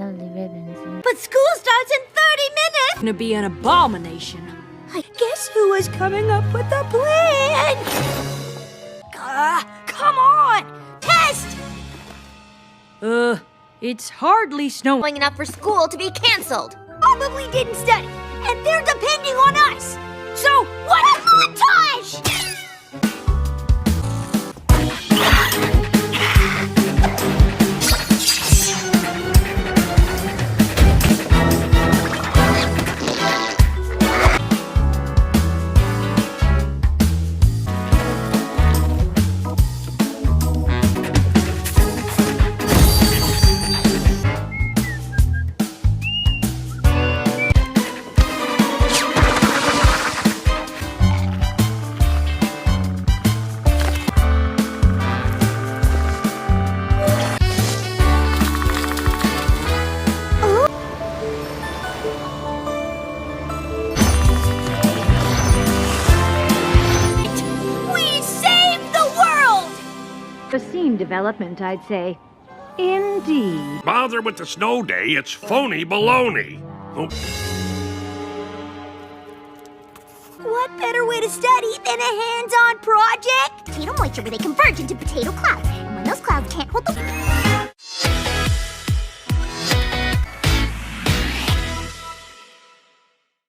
all the ribbons. But school starts in 30 minutes! Gonna be an abomination. I guess who was coming up with the plan? Come on! Test! It's hardly snowing. Enough for school to be canceled. Probably didn't study, and they're depending on us. So, what a montage! A scene development, I'd say. Indeed. Bother with the snow day, it's phony baloney. Oh. What better way to study than a hands-on project? Potato moisture where they converge into potato clouds. And when those clouds can't hold the...